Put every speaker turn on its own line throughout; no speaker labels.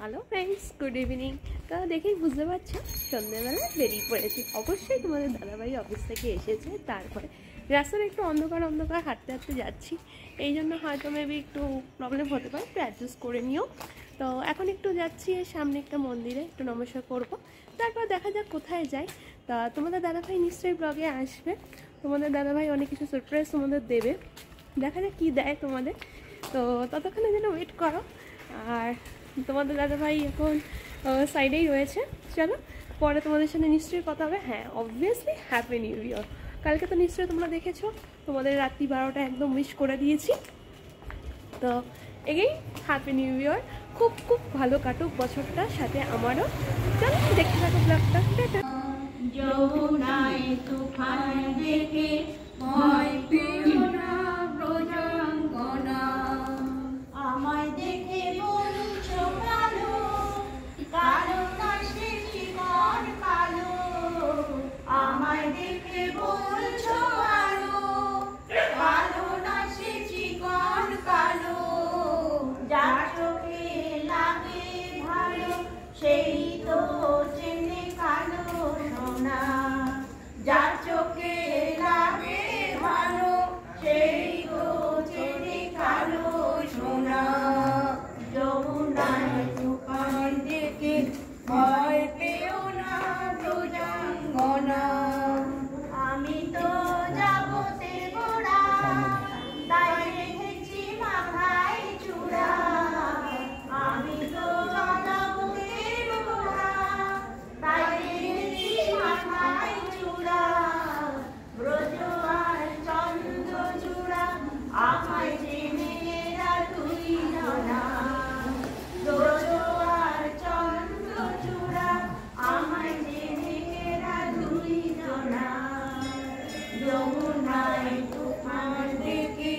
Hello friends, good evening. তো দেখেই বুঝতে পারছো সন্ধ্যেবেলা বেরিয়ে পড়েছি। অবশ্যই তোমাদের দাদাভাই অফিস থেকে এসেছে, তারপরে রাস্তাটা একটু অন্ধকার অন্ধকার হাঁটতে হাঁটতে যাচ্ছি, এই জন্য হয়তো মেবি একটু প্রবলেম হতে পারে, একটু অ্যাডজাস্ট করে নিও। তো এখন একটু যাচ্ছি সামনে একটা মন্দিরে, একটু নমস্কার করবো, তারপর দেখা যাক কোথায় যাই। তা তোমাদের দাদাভাই নিশ্চয়ই ব্লগে আসবে, তোমাদের দাদাভাই অনেক কিছু সারপ্রাইজ তোমাদের দেবে, দেখা যাক কী দেয় তোমাদের। তো ততক্ষণে যেন ওয়েট করো। আর তোমাদের দাদাভাই এখন সাইডেই রয়েছে, চলো পরে তোমাদের সাথে নিশ্চয়ই কথা হবে। হ্যাঁ, অবভিয়াসলি হ্যাপি নিউ ইয়ার। কালকে তো নিশ্চয়ই তোমরা দেখেছো, তোমাদের রাত্রি 12টা একদম উইশ করে দিয়েছি। তো এগেইন হ্যাপি নিউ ইয়ার, খুব খুব ভালো কাটুক বছরটা, সাথে আমারও। চলো দেখতে থাকো ব্লগটা। টাটা।
যমুনায় তুফান দেখে ভয় পেও না ব্রজাঙ্গনা, আমায় দেখে বলছো কালো, কালো কাশে জীবন কালো, আমায় দেখে বলছো কালো, কালো নাশে জীবন কালো, যার চোখে লাগে ভালো সেই তো চেনে কালো সোনা, যার চোখে লাগে ভালো সেই তো চেনে কালো সোনা। যমুনায় তুফান দেখে ভয় পেও না ব্রজাঙ্গনা, আমি তো যাবতে গোড়া, তাই রেখেছি মাথায় চূড়া, আমি তো যাবতে গোড়া, তাই রেখেছি মাথায় চূড়া, ব্রজ আর চন্দ্র চূড়া আমায় চেনে এরা দুই জনা, ব্রজ আর চন্দ্র চূড়া আমায় চেনে এরা দুই জনা। যমুনায় তুফান দেখে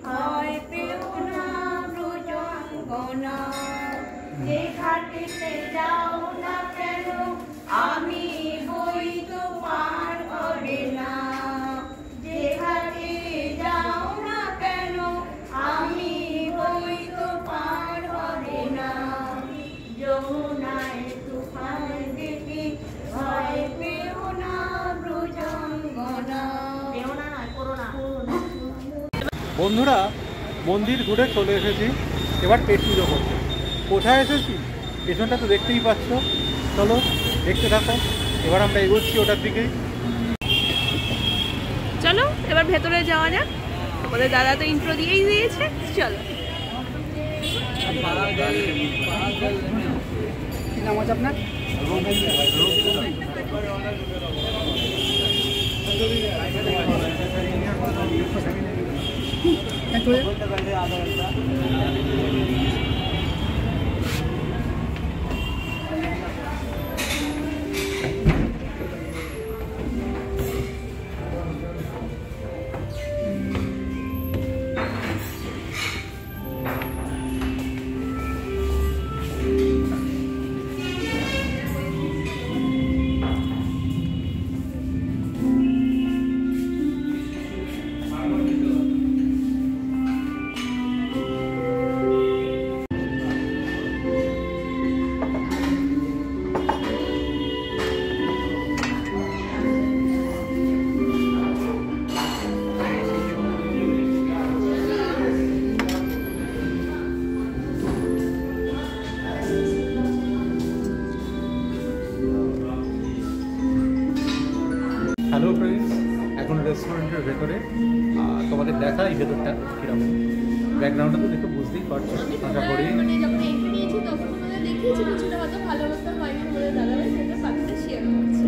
ভয় পেও না ব্রজাঙ্গনা, যে ঘাটেতে যাও না কেন আমি বই তো পার করে না, যে ঘাটে যাও না কেন আমি বই তো পার করে না। যমুনায় তুফান দেখে ভয় পেও না ব্রজাঙ্গনা।
বন্ধুরা, মন্দির ঘুরে চলে এসেছি, এবার পেট পুজো করতে। কোথায় এসেছি পেছনটা তো দেখতেই পাচ্ছ, চলো দেখতে থাকো। এবার আমরা এগোচ্ছি ওটার দিকেই।
চলো এবার ভেতরে যাওয়া যাক, আমাদের দাদা তো ইন্ট্রো দিয়েই দিয়েছে, চলো।
কি নাম আছে আপনার? হ্যালো ফ্রেন্ডস, এখন রেস্টুরেন্টের ভেতরে তোমাদের দেখা, এই ভেতরটা কীরকম, ব্যাকগ্রাউন্ডটা তো দেখে বুঝতেই পারছো। আশা করি
যখন এন্ট্রি নিয়েছি তখন তোমাদের দেখিয়েছি, কিছুটা হয়তো ভালো মতো হয়নি, তোমাদের দাদাভাই সেটা বাকিটা শেয়ার করছে।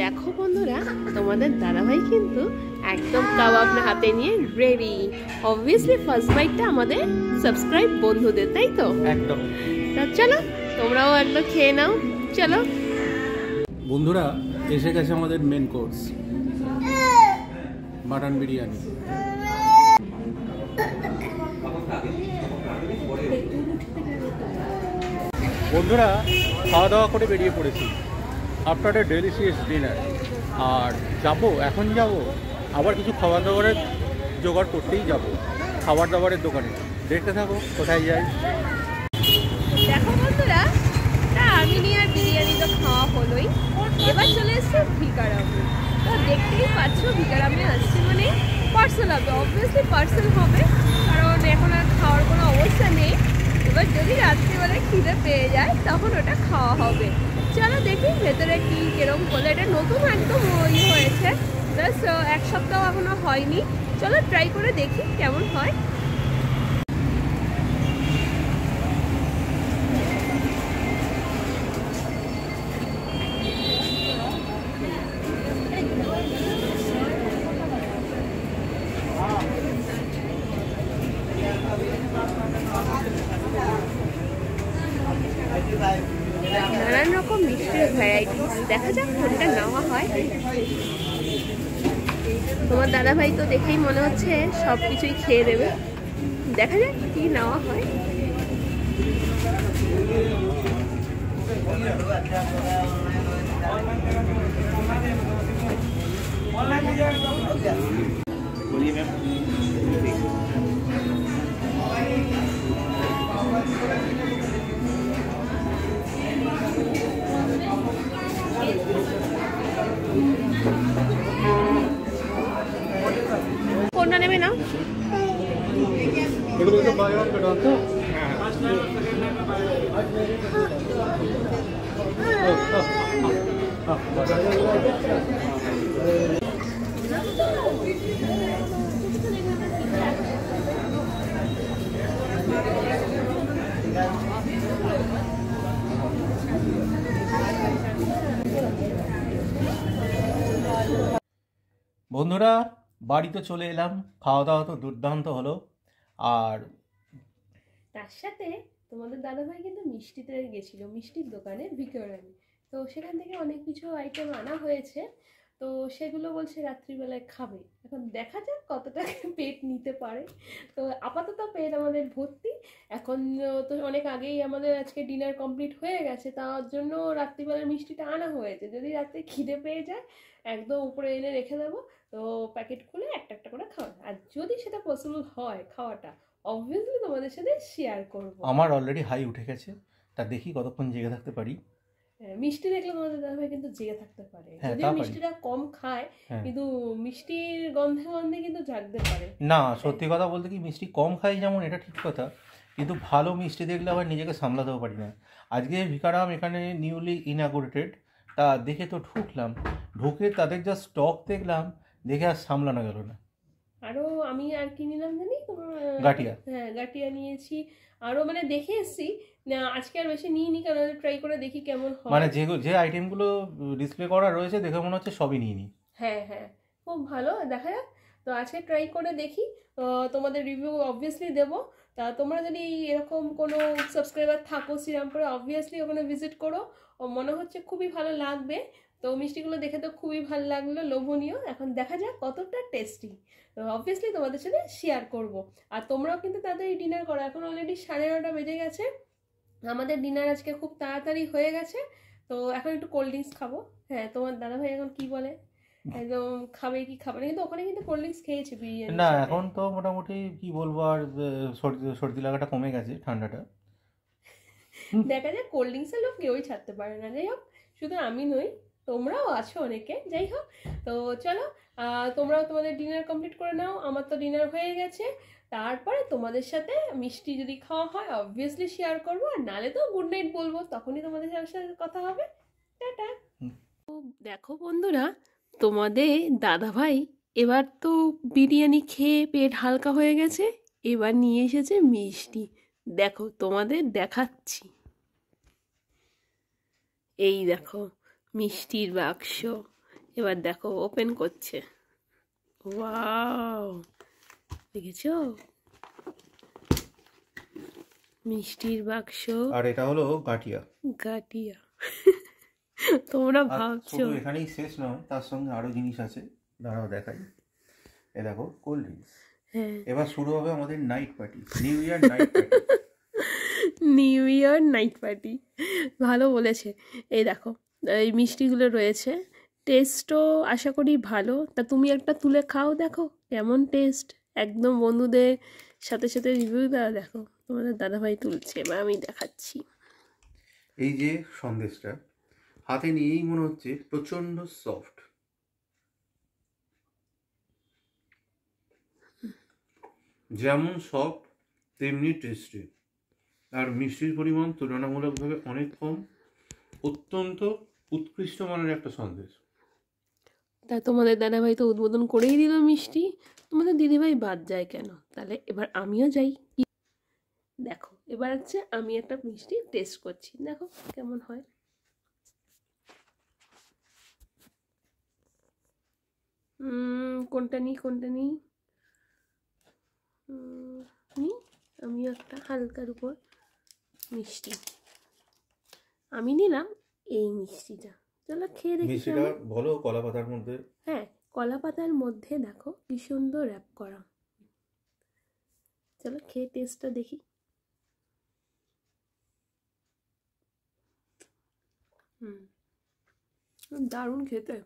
দেখো বন্ধুরা, তোমাদের দাদাভাই কিন্তু একদম কাবাব হাতে নিয়ে রেডি। অবভিয়াসলি ফার্স্ট বাইটটা আমাদের সাবস্ক্রাইব বন্ধুদের, তাই তো?
একদম।
তা চলো তোমরাও একদম খেয়ে নাও, চলো।
বন্ধুরা এসে গেছে আমাদের মেন কোর্স, মাটন বিরিয়ানি। বন্ধুরা খাওয়া দাওয়া করে বেরিয়ে পড়েছি আফটার এ ডেলিশিয়াস ডিনার। আর এখন যাব আবার কিছু খাবার দাবারের জোগাড় করতেই যাব খাবার দাবারের দোকানে। দেখতে থাকো কোথায় যাই।
দেখো বন্ধুরা, আর্মেনিয়ার বিরিয়ানি তো খাওয়া হলোই, এবার চলে এসছে ভিকারামে। তো দেখতেই পাচ্ছ ভিকারামে আসছে মানে পার্সেল হবে, অবভিয়াসলি পার্সেল হবে, কারণ এখন আর খাওয়ার কোনো অবস্থা নেই। এবার যদি রাত্রিবেলায় খিদে পেয়ে যায় তখন ওটা খাওয়া হবে। চলো দেখি ভেতরে কি কিরকম করলে। এটা নতুন একদম হয়েছে, জাস্ট 1 সপ্তাহ এখনো হয়নি। চলো ট্রাই করে দেখি কেমন হয়। নানান রকম মিষ্টির ভ্যারাইটিস, দেখা যাক কোনটা নেওয়া হয়। তোমার দাদাভাই তো দেখেই মনে হচ্ছে সব কিছুই খেয়ে দেবে, দেখা যাক কি নেওয়া হয়। কোনটা নেবে না?
বন্ধুরা বাড়িতে চলে এলাম, খাওয়া দাওয়া তো দুর্দান্ত হলো। আর
তার সাথে তোমাদের দাদাভাই কিন্তু মিষ্টিতে গেছিল, মিষ্টির দোকানে ভিকারামে। তো সেখান থেকে অনেক কিছু আইটেম আনা হয়েছে, তো সেগুলো বলছে রাত্রিবেলায় খাবে। এখন দেখা যাক কতটা পেট নিতে পারে। তো আপাতত পেট আমাদের ভর্তি। এখন তো অনেক আগেই আমাদের আজকে ডিনার কমপ্লিট হয়ে গেছে, তার জন্য রাত্রিবেলার মিষ্টিটা আনা হয়েছে। যদি রাত্রে খিদে পেয়ে যায় একদম উপরে এনে রেখে দেবো, তো প্যাকেট খুলে একটা একটা করে খাওয়া। আর যদি সেটা পসিবল হয় খাওয়াটা, অবভিয়াসলি তোমাদের সাথে শেয়ার করব।
আমার অলরেডি হাই উঠে গেছে, তা দেখি কতক্ষণ জেগে থাকতে পারি।
মিষ্টি দেখলে তোমাদের দাদাভাই কিন্তু জেগে থাকতে পারে,
হ্যাঁ,
যদিও
তা পারি।
মিষ্টিটা কম খায়,
হ্যাঁ।
কিন্তু মিষ্টির গন্ধে গন্ধে কিন্তু জাগতে পারে।
না, সত্যি কথা বলতে কি, মিষ্টি কম খাই যেমন এটা ঠিক কথা, কিন্তু ভালো মিষ্টি দেখলে আবার নিজেকে সামলাতেও পারি না। আজকে ভিকারাম এখানে নিউলি ইনাগুরেটেড, তা দেখে তো ঢুকে তাদের যা স্টক দেখলাম, দেখে আর সামলানো গেল না।
আরো আমি আর কি নিলাম জানি তোমার,
গাটিয়া।
হ্যাঁ গাটিয়া নিয়েছি। আরো মানে দেখে এসছি না, আজকে আর বেশি নিইনি, কারণ ট্রাই করে দেখি কেমন হয়।
মানে যে আইটেমগুলো ডিসপ্লে করা রয়েছে দেখে মনে হচ্ছে সবই নিয়ে নি।
হ্যাঁ হ্যাঁ, খুব ভালো, দেখা যাক। তো আজকে ট্রাই করে দেখি, তোমাদের রিভিউ অবভিয়াসলি দেবো। তা তোমরা যদি এরকম কোনো সাবস্ক্রাইবার থাকো শ্রীরামপুরে, অবভিয়াসলি ওখানে ভিজিট করো, ও মনে হচ্ছে খুবই ভালো লাগবে। তো মিষ্টিগুলো দেখে তো খুবই ভালো লাগলো, লোভনীয়। এখন দেখা যাক কতটা টেস্টি, তো অবভিয়াসলি তোমাদের সাথে শেয়ার করব। আর তোমরাও কিন্তু তাড়াতাড়ি ডিনার করো, এখন অলরেডি 9:30 বেজে গেছে। আমাদের ডিনার আজকে খুব তাড়াতাড়ি হয়ে গেছে। তো এখন একটু কোল্ড ড্রিঙ্কস খাবো। হ্যাঁ, তোমার দাদাভাই এখন কি বলে, একদম খাবে কি খাবে না, কিন্তু ওখানে কিন্তু কোল্ড ড্রিঙ্কস খেয়েছে বিরিয়ানি।
না, এখন তো মোটামুটি কি বলবো আর, সর্দি লাগাটা কমে গেছে, ঠান্ডাটা।
দেখা যায় কোল্ড ড্রিঙ্কসের লোক কেউই ছাড়তে পারে না। যাই হোক, শুধু আমি নই, তোমরাও আছো অনেকে। যাই হোক, তো চলো তোমরাও তোমাদের ডিনার কমপ্লিট করে নাও। আমার তো ডিনার হয়ে গেছে। তারপরে তোমাদের সাথে মিষ্টি যদি খাওয়া হয় অবভিয়াসলি শেয়ার করবো, আর নালে তো গুড নাইট বলবো, তখনই তোমাদের সাথে কথা হবে। টাটা। দেখো বন্ধুরা, তোমাদের দাদাভাই এবার তো বিরিয়ানি খেয়ে পেট হালকা হয়ে গেছে, এবার নিয়ে এসেছে মিষ্টি। দেখো তোমাদের দেখাচ্ছি, এই দেখো মিষ্টির বাক্স। এবার দেখো ওপেন করছে, ওয়াও, দেখেছো মিষ্টির বাক্স।
আর এটা হলো গাটিয়া।
গাটিয়া তোমরা
আর
ভাবছো
শুধু এখানেই শেষ নয়, তার সঙ্গে আরো জিনিস আছে, দাঁড়াও দেখাই। এ দেখো কোল্ড ড্রিঙ্কস।
হ্যাঁ,
এবার শুরু হবে আমাদের night party, new year night party.
New year night party, ভালো বলেছে। এই দেখো এই মিষ্টিগুলো রয়েছে, টেস্টও আশা করি ভালো। তা তুমি একটা তুলে খাও, দেখো কেমন টেস্ট, একদম বন্ধুদের সাথে সাথে রিভিউ দেওয়া। দেখো তোমাদের দাদাভাই তুলছে, এবার আমি দেখাচ্ছি।
এই যে সন্দেশটা হাতে নিয়েই মনে হচ্ছে প্রচন্ড সফট, যেমন সফট তেমনি টেস্টি, আর মিষ্টির পরিমাণ তুলনামূলকভাবে অনেক কম। অত্যন্ত উৎকৃষ্ট মানের একটা সন্দেশ।
তা তোমাদের দাদাভাই তো উদ্বোধন করেই দিল মিষ্টি, তোমাদের দিদিভাই বাদ যায় কেন? তাহলে এবার আমিও যাই। দেখো এবার হচ্ছে আমি একটা মিষ্টি টেস্ট করছি, দেখো কেমন হয়। কোনটা নিই কোনটা নিই, নিই আমি একটা হালকার উপর মিষ্টি, আমি নিলাম এই মিষ্টিটা। চলো খেয়ে দেখি
মিষ্টিটা
কেমন।
বলো কলা পাতার মধ্যে।
হ্যাঁ, কলা পাতার মধ্যে দেখো কি সুন্দর র্যাপ করা। চলো খেয়ে টেস্টটা দেখি। দারুণ খেতে।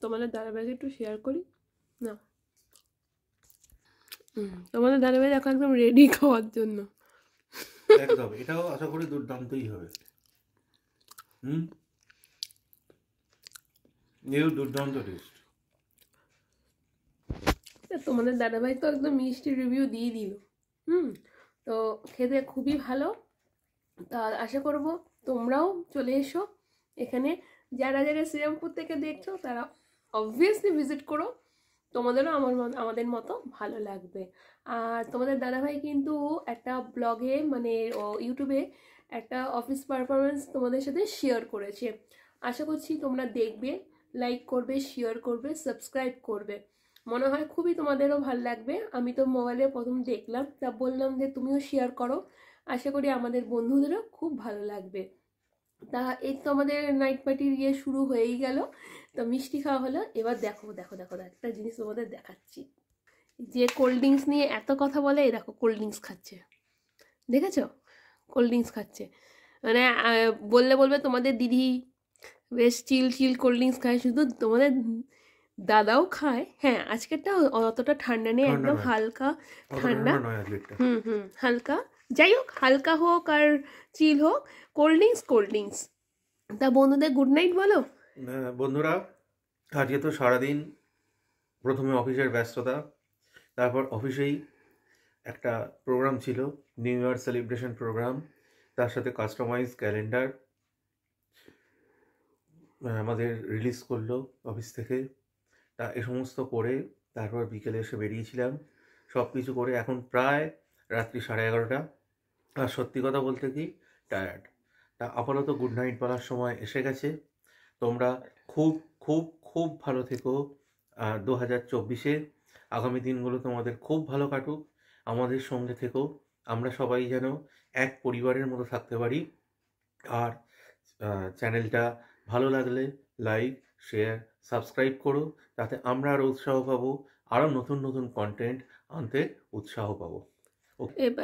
তোমাদের দাদাভাইকে একটু শেয়ার করি না। তোমাদের দাদাভাই দেখো একদম রেডি খাওয়ার জন্য।
একদম, এটাও আশা করি দুর্দান্তই হবে। এও দুর্দান্ত টেস্ট।
তোমাদের দাদাভাই তো একদম মিষ্টি রিভিউ দিয়ে দিল। তো খেতে খুবই ভালো। তা আশা করব তোমরাও চলে এসো এখানে। যারা যারা শ্রীরামপুর থেকে দেখছো তারা অবভিয়াসলি ভিজিট করো, তোমাদেরও আমাদের মতো ভালো লাগবে। আর তোমাদের দাদাভাই কিন্তু একটা ব্লগে মানে ইউটিউবে একটা অফিস পারফরমেন্স তোমাদের সাথে শেয়ার করেছে। আশা করছি তোমরা দেখবে, লাইক করবে, শেয়ার করবে, সাবস্ক্রাইব করবে। মনে হয় খুবই তোমাদেরও ভালো লাগবে। আমি তো মোবাইলে প্রথম দেখলাম, তা বললাম যে তুমিও শেয়ার করো, আশা করি আমাদের বন্ধুদেরও খুব ভালো লাগবে। তা এই তো আমাদের নাইট পার্টির শুরু হয়েই গেল। তো মিষ্টি খাওয়া হলো, এবার দেখো দেখো দেখো একটা জিনিস তোমাদের দেখাচ্ছি। যে কোল্ড ড্রিঙ্কস নিয়ে এত কথা বলে, এই দেখো কোল্ড ড্রিঙ্কস খাচ্ছে, দেখেছো? কোল্ড ড্রিঙ্কস খাচ্ছে, মানে বললে বলবে তোমাদের দিদি বেশ চিল চিল কোল্ড ড্রিঙ্কস খায়, শুধু তোমাদের দাদাও খায়। হ্যাঁ, আজকেরটা অতটা ঠান্ডা নেই, একদম হালকা ঠান্ডা। হালকা, যাই হোক, হালকা হোক আর চিল হোক, কোল্ড ড্রিঙ্কস। তা বন্ধুদের গুড নাইট বলো।
বন্ধুরা, আজকে তো সারাদিন প্রথমে অফিসের ব্যস্ততা, তারপর অফিসেই একটা প্রোগ্রাম ছিল, নিউ ইয়ার সেলিব্রেশন প্রোগ্রাম, তার সাথে কাস্টমাইজ ক্যালেন্ডার আমাদের রিলিজ করলো অফিস থেকে। তা এ সমস্ত করে তারপর বিকেলে এসে বেরিয়েছিলাম, সব কিছু করে এখন প্রায় রাত্রি 11:30। আর সত্যি কথা বলতে কি টায়ার্ড। তা আপাতত গুড নাইট বলার সময় এসে গেছে। তোমরা খুব খুব খুব ভালো থেকো 2024-এ। আগামী দিনগুলো তোমাদের খুব ভালো কাটুক, আমাদের সঙ্গে থেকো, আমরা সবাই যেন এক পরিবারের মতো থাকতে পারি। আর চ্যানেলটা ভালো লাগলে লাইক, শেয়ার, সাবস্ক্রাইব করো, তাতে আমরা আরও উৎসাহ পাবো, আরও নতুন নতুন কন্টেন্ট আনতে উৎসাহ পাবো।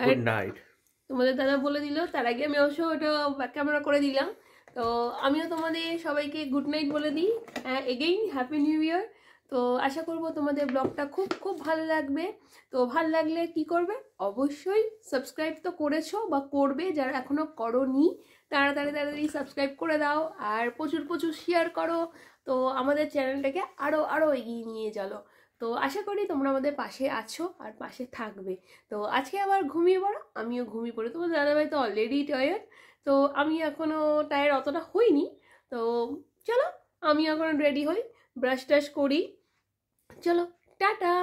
Good night.
তোমাদের দাদা বলে দিল, তার আগে আমি অবশ্য ওটা ব্যাক ক্যামেরা করে দিলাম। তো আমিও তোমাদের সবাইকে গুড নাইট বলে দিই, এগেইন হ্যাপি নিউ ইয়ার। তো আশা করব তোমাদের ব্লগটা খুব খুব ভালো লাগবে। তো ভালো লাগলে কি করবে, অবশ্যই সাবস্ক্রাইব তো করেছো বা করবে, যারা এখনও করোনি তাড়াতাড়ি সাবস্ক্রাইব করে দাও, আর প্রচুর প্রচুর শেয়ার করো। তো আমাদের চ্যানেলটাকে আরও এগিয়ে নিয়ে চলো। তো আশা করি তোমরা আমাদের পাশে আছো আর পাশে থাকবে। তো আজকে আবার ঘুমিয়ে পড়ো, আমিও ঘুমিয়ে পড়ি। তোমার দাদাভাই তো অলরেডি টায়ার্ড, তো আমি এখনও টায়ার্ড অতটা হইনি। তো চলো আমি এখন রেডি হই, ব্রাশ টাশ করি, চলো টাটা।